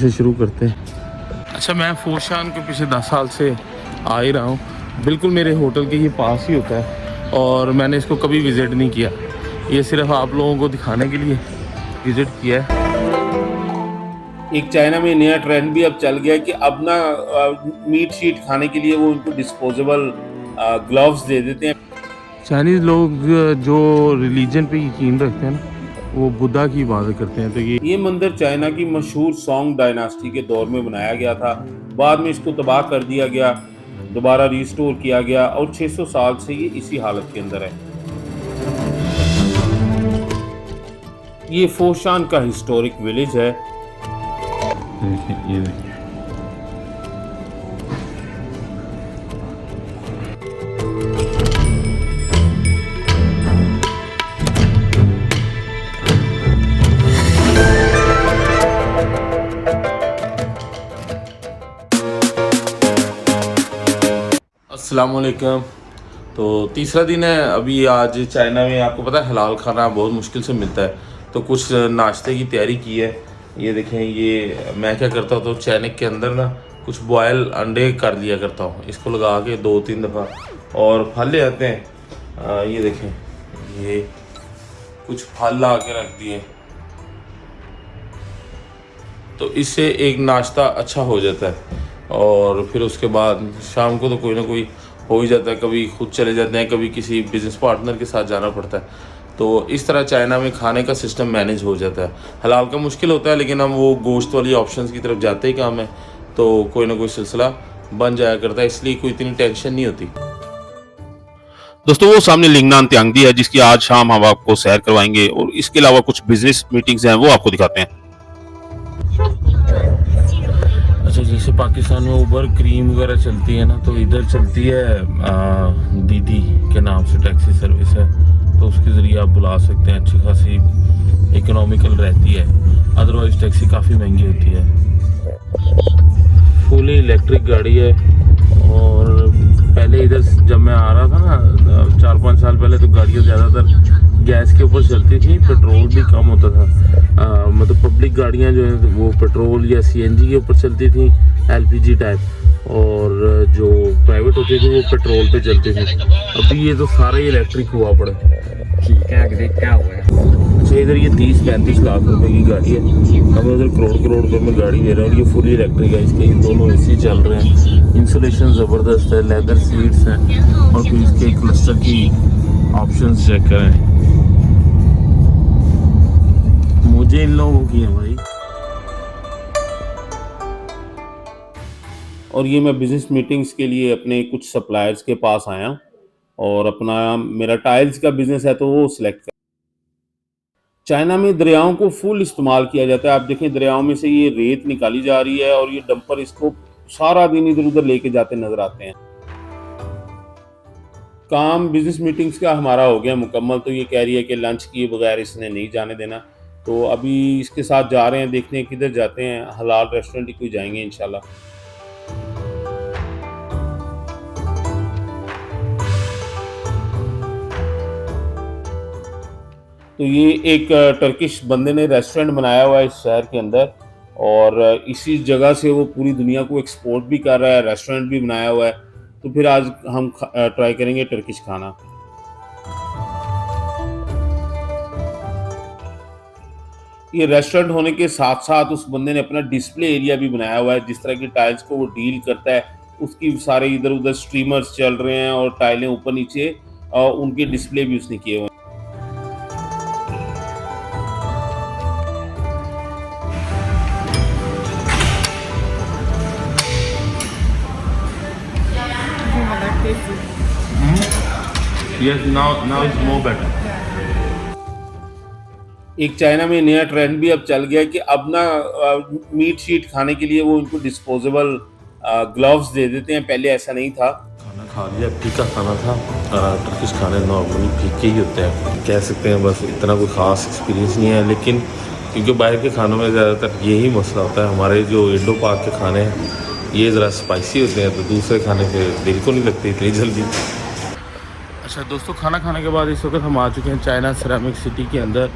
से शुरू करते हैं। अच्छा, मैं फोशान के पीछे 10 साल से आ ही रहा हूँ। बिल्कुल मेरे होटल के ये पास ही होता है और मैंने इसको कभी विज़िट नहीं किया। ये सिर्फ आप लोगों को दिखाने के लिए विज़िट किया है। एक चाइना में नया ट्रेंड भी अब चल गया है कि अब ना मीट शीट खाने के लिए वो उनको डिस्पोजेबल ग्लव्स दे देते हैं। चाइनीज़ लोग जो रिलीजन पे यकीन रखते हैं ना, वो बुद्धा की इबादत करते हैं। तो ये मंदिर चाइना की मशहूर सोंग डायनास्टी के दौर में बनाया गया था। बाद में इसको तबाह कर दिया गया, दोबारा रिस्टोर किया गया और 600 साल से ये इसी हालत के अंदर है। ये फोशान का हिस्टोरिक विलेज है। ये देखिए। अस्सलाम वालेकुम। तो तीसरा दिन है अभी आज चाइना में। आपको पता है हलाल खाना बहुत मुश्किल से मिलता है, तो कुछ नाश्ते की तैयारी की है। ये देखें, ये मैं क्या करता हूँ, तो चैनिक के अंदर ना कुछ बॉयल अंडे कर लिया करता हूँ, इसको लगा के 2-3 दफ़ा, और फल ले आते हैं। ये देखें, ये कुछ फल ला के रख दिए, तो इससे एक नाश्ता अच्छा हो जाता है। और फिर उसके बाद शाम को तो कोई ना कोई हो ही जाता है, कभी खुद चले जाते हैं, कभी किसी बिज़नेस पार्टनर के साथ जाना पड़ता है। तो इस तरह चाइना में खाने का सिस्टम मैनेज हो जाता है। हलाल का मुश्किल होता है, लेकिन हम वो गोश्त वाली ऑप्शंस की तरफ जाते ही काम है, तो कोई ना कोई सिलसिला बन जाया करता है, इसलिए कोई इतनी टेंशन नहीं होती। दोस्तों, वो सामने लिंगनान त्यांगदी है जिसकी आज शाम हम आपको सैर करवाएंगे, और इसके अलावा कुछ बिजनेस मीटिंग्स हैं वो आपको दिखाते हैं। अच्छा, जैसे पाकिस्तान में उबर क्रीम वगैरह चलती है ना, तो इधर चलती है दीदी के नाम से टैक्सी सर्विस है, तो उसके ज़रिए आप बुला सकते हैं। अच्छी खासी इकोनॉमिकल रहती है, अदरवाइज़ टैक्सी काफ़ी महंगी होती है। फुली इलेक्ट्रिक गाड़ी है। और पहले इधर जब मैं आ रहा था ना 4-5 साल पहले, तो गाड़ियाँ ज़्यादातर गैस के ऊपर चलती थी, पेट्रोल भी कम होता था। मतलब पब्लिक गाड़ियाँ जो हैं वो पेट्रोल या सीएनजी के ऊपर चलती थी, एलपीजी टाइप, और जो प्राइवेट होती थी वो पेट्रोल पे चलती थी। अभी ये तो सारा ही इलेक्ट्रिक हुआ पड़ा है। क्या हुआ है? अच्छा, इधर ये 30-35 लाख रुपए की गाड़ी है, हमें उधर करोड़ रुपए में गाड़ी दे रहे हैं, और ये फुली इलेक्ट्रिक है। इसके दोनों एसी चल रहे हैं, इंसुलेशन ज़बरदस्त है, लेदर सीट्स हैं, और फिर इसके क्लस्टर की ऑप्शंस चेक करें। मुझे इन लोगों की है भाई। और ये मैं बिजनेस मीटिंग्स के लिए अपने कुछ सप्लायर्स के पास आया, और अपना मेरा टाइल्स का बिजनेस है तो वो सिलेक्ट कर। चाइना में दरियाओं को फुल इस्तेमाल किया जाता है। आप देखें, दरियाओं में से ये रेत निकाली जा रही है और ये डंपर इसको सारा दिन इधर उधर लेके जाते नजर आते हैं। काम बिजनेस मीटिंग्स का हमारा हो गया मुकम्मल। तो ये कह रही है कि लंच किए बगैर इसने नहीं जाने देना, तो अभी इसके साथ जा रहे हैं, देखते हैं किधर जाते हैं। हलाल रेस्टोरेंट ही कोई जाएंगे इंशाल्लाह। तो ये एक टर्किश बंदे ने रेस्टोरेंट बनाया हुआ है इस शहर के अंदर, और इसी जगह से वो पूरी दुनिया को एक्सपोर्ट भी कर रहा है, रेस्टोरेंट भी बनाया हुआ है। तो फिर आज हम ट्राई करेंगे टर्किश खाना। ये रेस्टोरेंट होने के साथ साथ उस बंदे ने अपना डिस्प्ले एरिया भी बनाया हुआ है। जिस तरह की टाइल्स को वो डील करता है, उसकी सारे इधर उधर स्ट्रीमर्स चल रहे हैं और टाइलें ऊपर नीचे, और उनके डिस्प्ले भी उसने किए हुए हैं। Yes, now it's more better. एक चाइना में नया ट्रेंड भी अब चल गया है कि अब ना मीट शीट खाने के लिए वो उनको डिस्पोजेबल ग्लव्स दे देते हैं। पहले ऐसा नहीं था। खाना खा लिया, फीका खाना था। टर्किश खाने नॉर्मली फीके ही होते हैं, कह सकते हैं। बस इतना कोई ख़ास एक्सपीरियंस नहीं है, लेकिन क्योंकि बाहर के खानों में ज़्यादातर यही मसला होता है। हमारे जो इंडो पाक के खाने हैं ये ज़रा स्पाइसी होते हैं, तो दूसरे खाने पे दिल को नहीं लगती इतनी जल्दी। अच्छा दोस्तों, खाना खाने के बाद इस वक्त हम आ चुके हैं चाइना सिरेमिक सिटी के अंदर,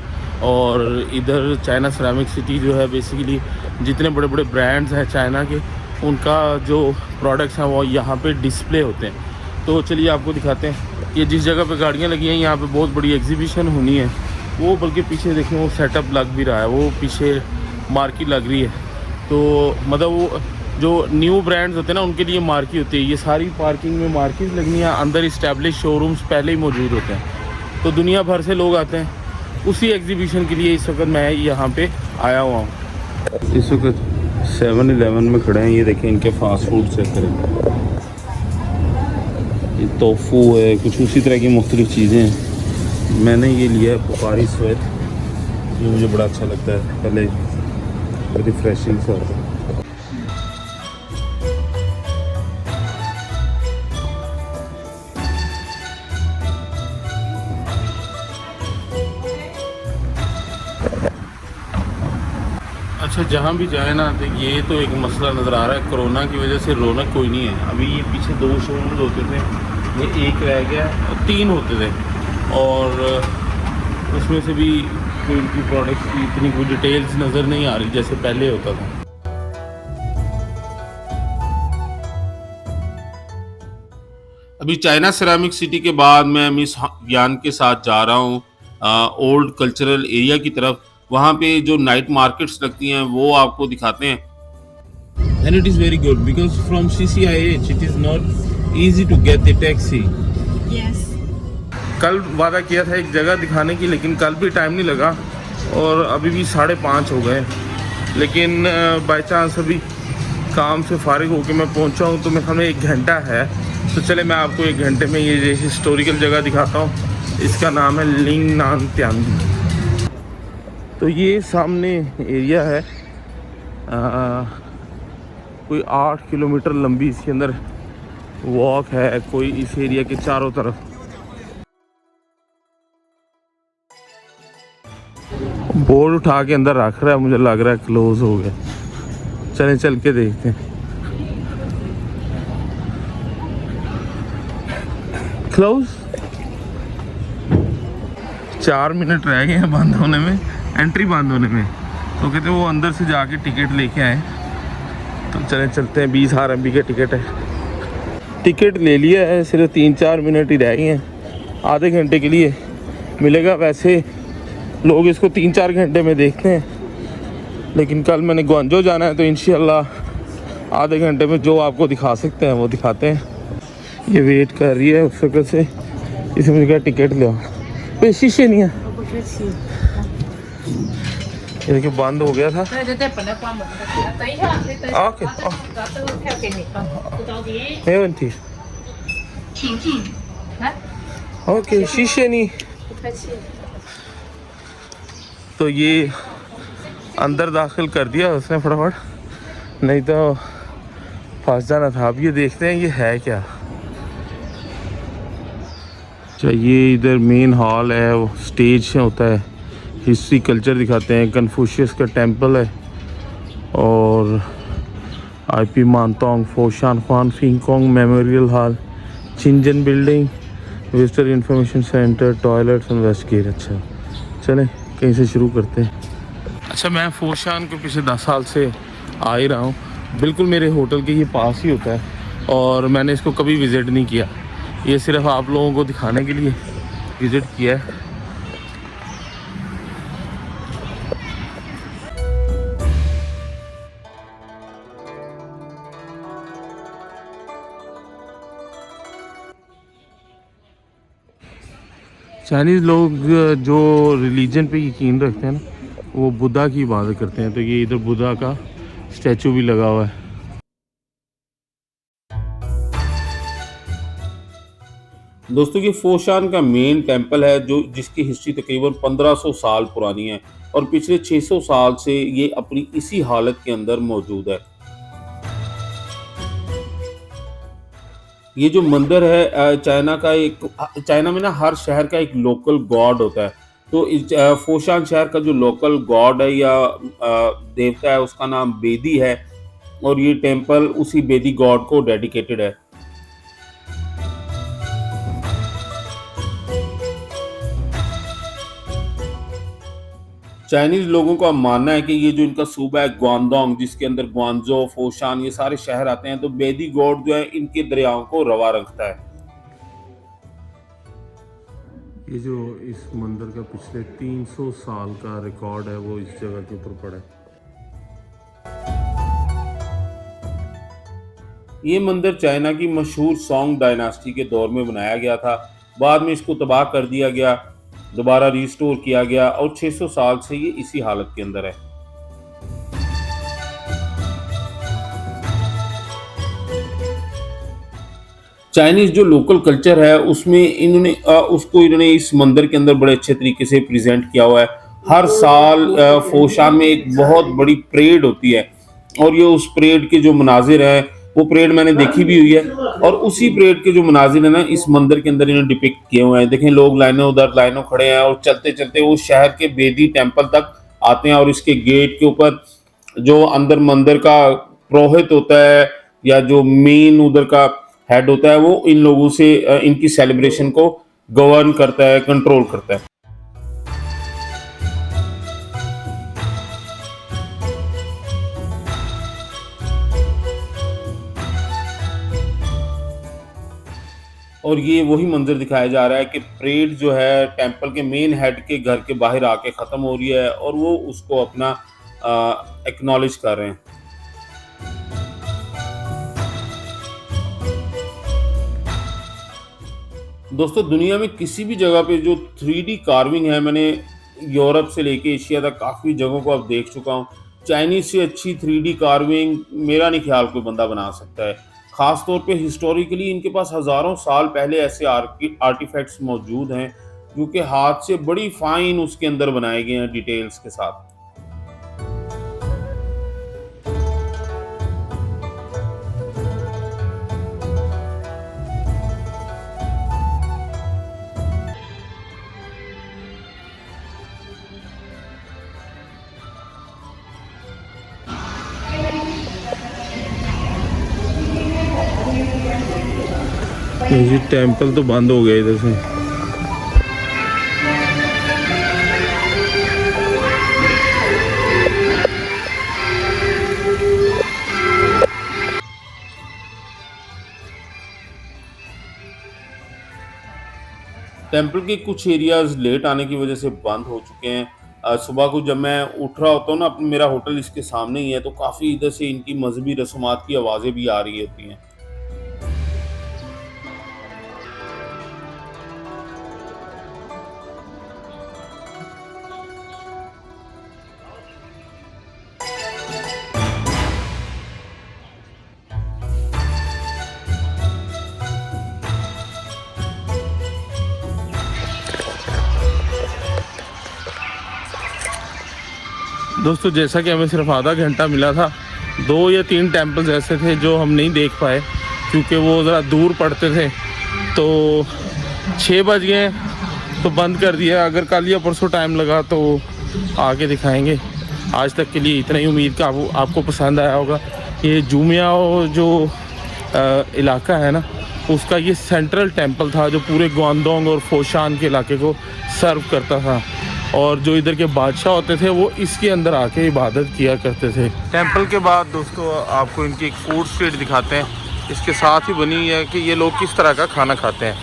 और इधर चाइना सिरेमिक सिटी जो है बेसिकली जितने बड़े बड़े ब्रांड्स हैं चाइना के, उनका जो प्रोडक्ट्स हैं वो यहाँ पे डिस्प्ले होते हैं। तो चलिए आपको दिखाते हैं। ये जिस जगह पे गाड़ियाँ लगी हैं यहाँ पे बहुत बड़ी एग्जीबिशन होनी है, वो बल्कि पीछे देखें वो सेटअप लग भी रहा है, वो पीछे मार्केट लग रही है। तो मतलब वो जो न्यू ब्रांड्स होते हैं ना उनके लिए मार्केट होती है। ये सारी पार्किंग में मार्केट लगनी है, अंदर इस्टेब्लिश शोरूम्स पहले ही मौजूद होते हैं। तो दुनिया भर से लोग आते हैं उसी एग्जीबिशन के लिए। इस वक्त मैं यहाँ पे आया हुआ हूँ। इस वक्त 7-Eleven में खड़े हैं। ये देखें इनके फास्ट फूड चेक करें, ये टोफू है, कुछ उसी तरह की मुख्तलिफ चीज़ें हैं। मैंने ये लिया है पुकारी स्वेट, ये मुझे बड़ा अच्छा लगता है, पहले रिफ्रेशिंग सा होता है। अच्छा, जहाँ भी जाए ना तो ये तो एक मसला नज़र आ रहा है, कोरोना की वजह से रौनक कोई नहीं है। अभी ये पीछे 2 शोरूम्स होते थे, ये एक रह गया, 3 होते थे, और उसमें से भी कोई उनकी प्रोडक्ट्स की इतनी कोई डिटेल्स नज़र नहीं आ रही जैसे पहले होता था। अभी चाइना सिरेमिक सिटी के बाद मैं मिस ज्ञान के साथ जा रहा हूँ ओल्ड कल्चरल एरिया की तरफ। वहाँ पे जो नाइट मार्केट्स लगती हैं वो आपको दिखाते हैं। And it is very good because from CCIH it is not easy to get the taxi. Yes. कल वादा किया था एक जगह दिखाने की, लेकिन कल भी टाइम नहीं लगा और अभी भी 5:30 हो गए। लेकिन बाय चांस अभी काम से फारिग होकर मैं पहुंचा हूं, तो मेरे ख्याल में 1 घंटा है। तो चले मैं आपको 1 घंटे में ये हिस्टोरिकल जगह दिखाता हूं। इसका नाम है लिंगनानत्यांगी। तो ये सामने एरिया है, कोई 8 किलोमीटर लंबी इसके अंदर वॉक है कोई इस एरिया के चारों तरफ। बोर्ड उठा के अंदर रख रहा है, मुझे लग रहा है क्लोज हो गया। चलें चल के देखते हैं। क्लोज, 4 मिनट रह गए हैं बंद होने में, एंट्री बंद होने में। तो कहते वो अंदर से जाके टिकट लेके आए। तो चलें चलते हैं। 20 RMB का टिकट है। टिकट ले लिया है, सिर्फ 3-4 मिनट ही रह गए हैं, आधे घंटे के लिए मिलेगा। वैसे लोग इसको 3-4 घंटे में देखते हैं, लेकिन कल मैंने ग्वांजो जाना है, तो इंशाल्लाह आधे घंटे में जो आपको दिखा सकते हैं वो दिखाते हैं। ये वेट कर रही है उस वक्त से, इसमें मुझे कहा टिकट लो, कोई शीशे नहीं है। ये देखिए बंद हो गया था। 对对对，本来关门的，等一下，等一下， OK， 把这个票给你啊，不着急， 没问题。请进，来， ओके, शीशे नहीं। 不客气。 तो ये अंदर दाखिल कर दिया उसने फटाफट, नहीं तो फंस जाना था। अब ये देखते हैं ये है क्या। अच्छा, ये इधर मेन हॉल है, वो स्टेज होता है, हिस्ट्री कल्चर दिखाते हैं। कन्फ्यूशियस का टेंपल है, और IP मानतोंग, फोशान खान फिंगकोंग मेमोरियल हॉल, चिंजन building, visitor information centre, toilets and west gate. अच्छा चलें कहीं से शुरू करते हैं। अच्छा, मैं फोशान को पिछले 10 साल से आ ही रहा हूँ, बिल्कुल मेरे होटल के ये पास ही होता है, और मैंने इसको कभी विज़िट नहीं किया। ये सिर्फ आप लोगों को दिखाने के लिए विज़िट किया है। चाइनीज़ लोग जो रिलीजन पे यकीन रखते हैं ना, वो बुद्धा की इबादत करते हैं। तो ये इधर बुद्धा का स्टैचू भी लगा हुआ है। दोस्तों, ये फोशान का मेन टेंपल है जो जिसकी हिस्ट्री तकरीबन 1500 साल पुरानी है, और पिछले 600 साल से ये अपनी इसी हालत के अंदर मौजूद है। ये जो मंदिर है चाइना में ना हर शहर का एक लोकल गॉड होता है। तो इस फोशान शहर का जो लोकल गॉड है या देवता है उसका नाम बेदी है, और ये टेंपल उसी बेदी गॉड को डेडिकेटेड है। चाइनीज लोगों का मानना है कि ये जो इनका सूबा है ग्वांगडोंग, जिसके अंदर ग्वांगझो, फोशान ये सारे शहर आते हैं, तो बेदी गॉड जो है इनके दरियाओं को रवा रखता है। ये जो इस मंदिर का पिछले 300 साल का रिकॉर्ड है वो इस जगह के ऊपर पड़ा है। ये मंदिर चाइना की मशहूर सोंग डायनास्टी के दौर में बनाया गया था। बाद में इसको तबाह कर दिया गया, दोबारा रिस्टोर किया गया और 600 साल से ये इसी हालत के अंदर है। चाइनीज जो लोकल कल्चर है उसमें इन्होंने इस मंदिर के अंदर बड़े अच्छे तरीके से प्रेजेंट किया हुआ है। हर साल फोशान में एक बहुत बड़ी परेड होती है और ये उस परेड के जो मनाजिर हैं वो परेड मैंने देखी भी हुई है, और उसी परेड के जो मनाजिर है ना इस मंदिर के अंदर इन्होंने डिपिक्ट किए हुए हैं। देखें, लोग लाइनों खड़े हैं और चलते चलते वो शहर के बेदी टेम्पल तक आते हैं, और इसके गेट के ऊपर जो अंदर मंदिर का पुरोहित होता है या जो मेन उधर का हेड होता है वो इन लोगों से इनकी सेलिब्रेशन को गवर्न करता है, कंट्रोल करता है। और ये वही मंजर दिखाया जा रहा है कि परेड जो है टेंपल के मेन हेड के घर के बाहर आके ख़त्म हो रही है और वो उसको अपना एक्नॉलेज कर रहे हैं। दोस्तों, दुनिया में किसी भी जगह पे जो 3D कार्विंग है, मैंने यूरोप से लेके एशिया तक काफ़ी जगहों को अब देख चुका हूँ। चाइनीज़ से अच्छी 3D कार्विंग मेरा नहीं ख्याल कोई बंदा बना सकता है। ख़ास तौर पे हिस्टोरिकली इनके पास हज़ारों साल पहले ऐसे आर्टिफैक्ट्स मौजूद हैं जो कि हाथ से बड़ी फाइन उसके अंदर बनाए गए हैं डिटेल्स के साथ। ये टेंपल तो बंद हो गया इधर से। टेंपल के कुछ एरियाज लेट आने की वजह से बंद हो चुके हैं। सुबह को जब मैं उठ रहा होता हूँ ना, मेरा होटल इसके सामने ही है, तो काफ़ी इधर से इनकी मजहबी रस्मात की आवाज़ें भी आ रही होती हैं। दोस्तों, जैसा कि हमें सिर्फ आधा घंटा मिला था, 2 या 3 टेंपल्स ऐसे थे जो हम नहीं देख पाए क्योंकि वो ज़रा दूर पड़ते थे। तो 6 बज गए तो बंद कर दिया। अगर कल या परसों टाइम लगा तो आगे दिखाएंगे। आज तक के लिए इतना ही। उम्मीद का आपको पसंद आया होगा। ये जूमियाओ जो इलाका है ना, उसका ये सेंट्रल टेंपल था जो पूरे ग्वांगडोंग और फोशान के इलाके को सर्व करता था, और जो इधर के बादशाह होते थे वो इसके अंदर आके इबादत किया करते थे। टेंपल के बाद दोस्तों आपको इनकी एक फूड स्ट्रीट दिखाते हैं। इसके साथ ही बनी है कि ये लोग किस तरह का खाना खाते हैं।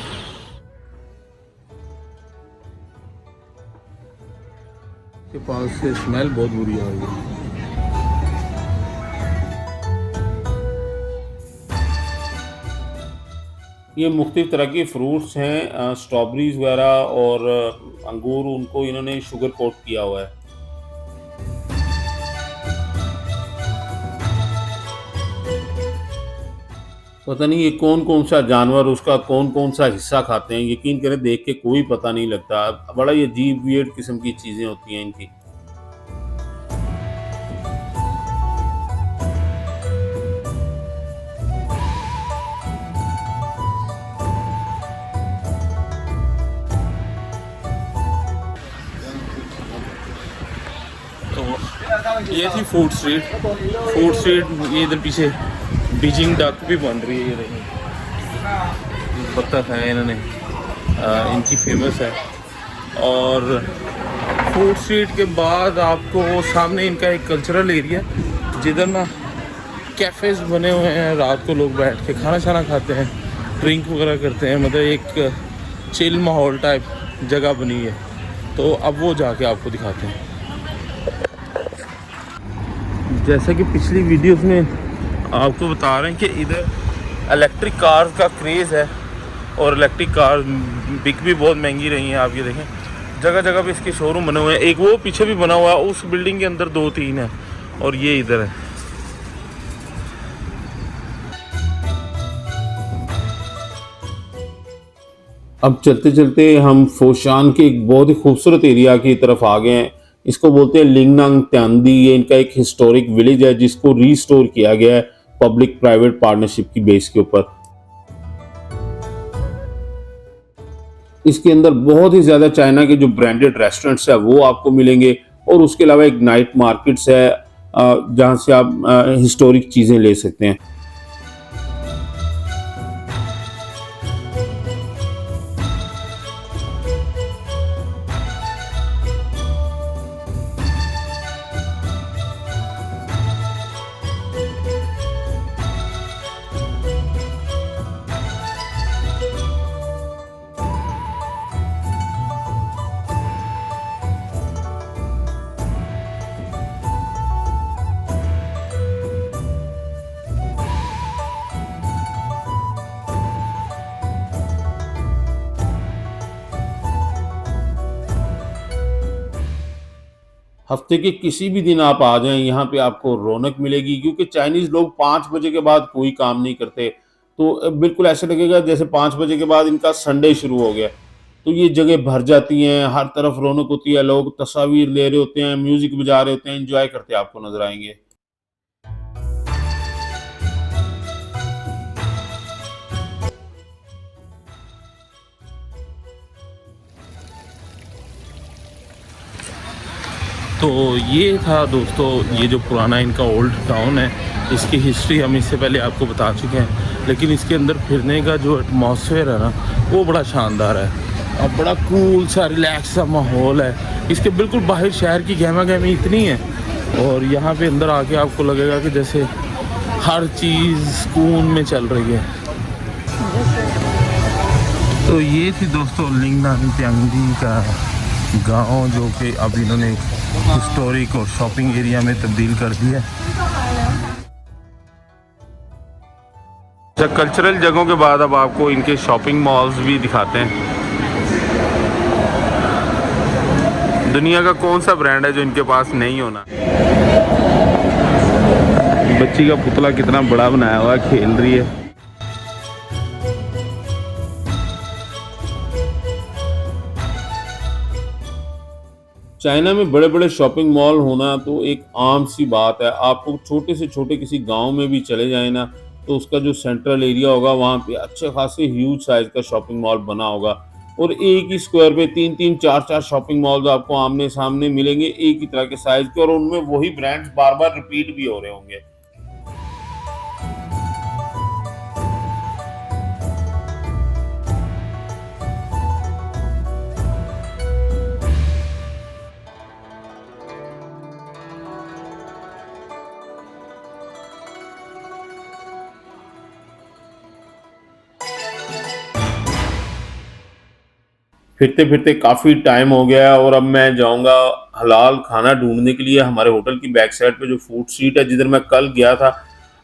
के पास से स्मेल बहुत बुरी आ रही है। ये मुख्तलिफ तरह के फ्रूट्स हैं, स्ट्रॉबेरीज वगैरह और अंगूर, उनको इन्होंने शुगर कोट किया हुआ है। पता नहीं ये कौन कौन सा जानवर उसका कौन कौन सा हिस्सा खाते हैं, यकीन करें देख के कोई पता नहीं लगता। बड़ा ही अजीब वियर्ड किस्म की चीज़ें होती हैं इनकी। ये थी फूड स्ट्रीट। ये इधर पीछे बीजिंग डक भी बन रही है। ये देखिए बत्तख है, इन्होंने इनकी फेमस है। और फूड स्ट्रीट के बाद आपको सामने इनका एक कल्चरल एरिया जिधर ना कैफ़ेज़ बने हुए हैं, रात को लोग बैठ के खाना शाना खाते हैं, ड्रिंक वगैरह करते हैं, मतलब एक चिल माहौल टाइप जगह बनी है। तो अब वो जाके आपको दिखाते हैं। जैसा कि पिछली वीडियोस में आपको बता रहे हैं कि इधर इलेक्ट्रिक कार्स का क्रेज़ है और इलेक्ट्रिक कार बिक भी बहुत महंगी रही हैं। आप ये देखें जगह जगह पे इसके शोरूम बने हुए हैं। एक वो पीछे भी बना हुआ है, उस बिल्डिंग के अंदर 2-3 है और ये इधर है। अब चलते चलते हम फोशान के एक बहुत ही खूबसूरत एरिया की तरफ आ गए हैं। इसको बोलते हैं लिंगनांग त्यांदी। ये इनका एक हिस्टोरिक विलेज है जिसको रीस्टोर किया गया है पब्लिक प्राइवेट पार्टनरशिप की बेस के ऊपर। इसके अंदर बहुत ही ज्यादा चाइना के जो ब्रांडेड रेस्टोरेंट्स है वो आपको मिलेंगे और उसके अलावा एक नाइट मार्केट्स है जहां से आप हिस्टोरिक चीजें ले सकते हैं। हफ्ते के किसी भी दिन आप आ जाएं, यहाँ पे आपको रौनक मिलेगी क्योंकि चाइनीज लोग 5 बजे के बाद कोई काम नहीं करते। तो बिल्कुल ऐसे लगेगा जैसे 5 बजे के बाद इनका संडे शुरू हो गया। तो ये जगह भर जाती हैं, हर तरफ रौनक होती है, लोग तस्वीर ले रहे होते हैं, म्यूजिक बजा रहे होते हैं, एंजॉय करते आपको नजर आएंगे। तो ये था दोस्तों, ये जो पुराना इनका ओल्ड टाउन है, इसकी हिस्ट्री हम इससे पहले आपको बता चुके हैं। लेकिन इसके अंदर फिरने का जो एटमॉस्फेयर है ना वो बड़ा शानदार है और बड़ा कूल सा रिलैक्स सा माहौल है। इसके बिल्कुल बाहर शहर की गहमा गहमी इतनी है और यहाँ पे अंदर आके आपको लगेगा कि जैसे हर चीज़ सुकून में चल रही है। तो ये थी दोस्तों लिंगनांग त्यांदी का गांव, जो कि अब इन्होंने हिस्टोरिक और शॉपिंग एरिया में तब्दील कर दिया। कल्चरल जगहों के बाद अब आपको इनके शॉपिंग मॉल्स भी दिखाते हैं। दुनिया का कौन सा ब्रांड है जो इनके पास नहीं होना। बच्ची का पुतला कितना बड़ा बनाया हुआ है, खेल रही है। चाइना में बड़े बड़े शॉपिंग मॉल होना तो एक आम सी बात है। आपको छोटे से छोटे किसी गांव में भी चले जाए ना, तो उसका जो सेंट्रल एरिया होगा वहाँ पे अच्छे खासे ह्यूज साइज का शॉपिंग मॉल बना होगा और एक ही स्क्वायर पे 3-3, 4-4 शॉपिंग मॉल्स आपको आमने सामने मिलेंगे एक ही तरह के साइज के, और उनमें वही ब्रांड्स बार बार रिपीट भी हो रहे होंगे। फिरते फिरते काफ़ी टाइम हो गया और अब मैं जाऊंगा हलाल खाना ढूंढने के लिए। हमारे होटल की बैक साइड पे जो फूड स्ट्रीट है जिधर मैं कल गया था,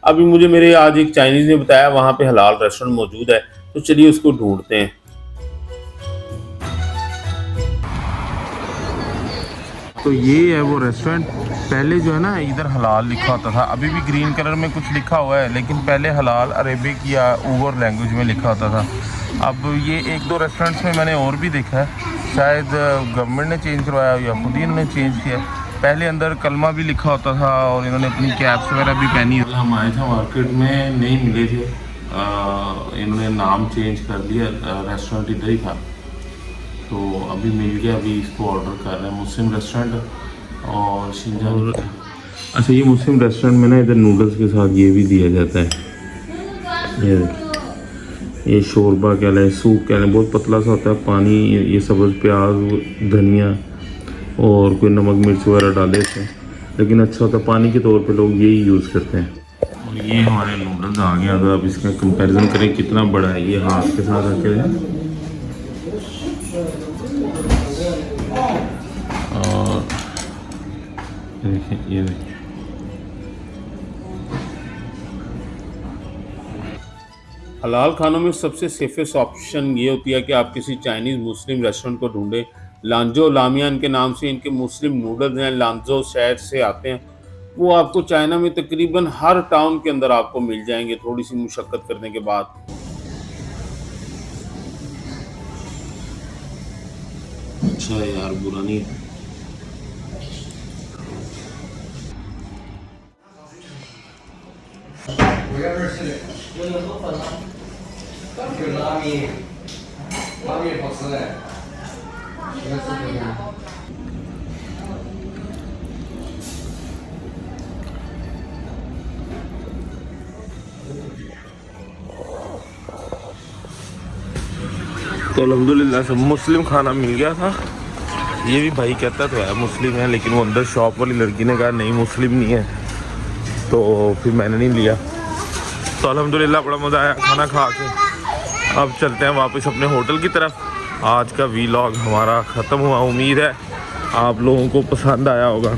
अभी मुझे मेरे आज एक चाइनीज़ ने बताया वहाँ पे हलाल रेस्टोरेंट मौजूद है, तो चलिए उसको ढूंढते हैं। तो ये है वो रेस्टोरेंट। पहले जो है ना इधर हलाल लिखा होता था, अभी भी ग्रीन कलर में कुछ लिखा हुआ है, लेकिन पहले हलाल अरेबिक या उगर लैंग्वेज में लिखा होता था। अब ये 1-2 रेस्टोरेंट्स में मैंने और भी देखा है, शायद गवर्नमेंट ने चेंज करवाया या खुद ही इन्होंने चेंज किया। पहले अंदर कलमा भी लिखा होता था और इन्होंने अपनी कैप्स वगैरह भी पहनी। हम आए थे मार्केट में, नहीं मिले थे, इन्होंने नाम चेंज कर दिया, रेस्टोरेंट इधर ही था, तो अभी मिल गया। अभी इसको ऑर्डर कर रहे हैं। मुस्लिम रेस्टोरेंट और शिंजान। अच्छा, ये मुस्लिम रेस्टोरेंट में ना इधर नूडल्स के साथ ये भी दिया जाता है। ये शोरबा कह लें, सूप कह लें, बहुत पतला सा होता है, पानी, ये सब्ज़ प्याज, धनिया, और कोई नमक मिर्च वगैरह डाले थे, लेकिन अच्छा होता पानी के तौर पे लोग यही यूज़ करते हैं। और ये हमारे नूडल्स आ गया। अगर आप इसका कंपैरिजन करें कितना बड़ा है, ये हाथ के साथ रखे हुए हैं और देखिए, ये देखिए हलाल खानों में सबसे सेफेस्ट ऑप्शन ये होती है कि आप किसी चाइनीज़ मुस्लिम रेस्टोरेंट को ढूंढें। लांजो लामियान के नाम से इनके मुस्लिम नूडल्स हैं, लांजो शहर से आते हैं। वो आपको चाइना में तकरीबन हर टाउन के अंदर आपको मिल जाएंगे थोड़ी सी मुशक्कत करने के बाद। अच्छा है यार, बुरा नहीं है। तो अल्हम्दुलिल्लाह सब मुस्लिम खाना मिल गया था। ये भी भाई कहता तो है मुस्लिम है, लेकिन वो अंदर शॉप वाली लड़की ने कहा नहीं मुस्लिम नहीं है, तो फिर मैंने नहीं लिया। तो अल्हम्दुलिल्लाह बड़ा मज़ा आया खाना खा के। अब चलते हैं वापस अपने होटल की तरफ। आज का वीलॉग हमारा ख़त्म हुआ। उम्मीद है आप लोगों को पसंद आया होगा।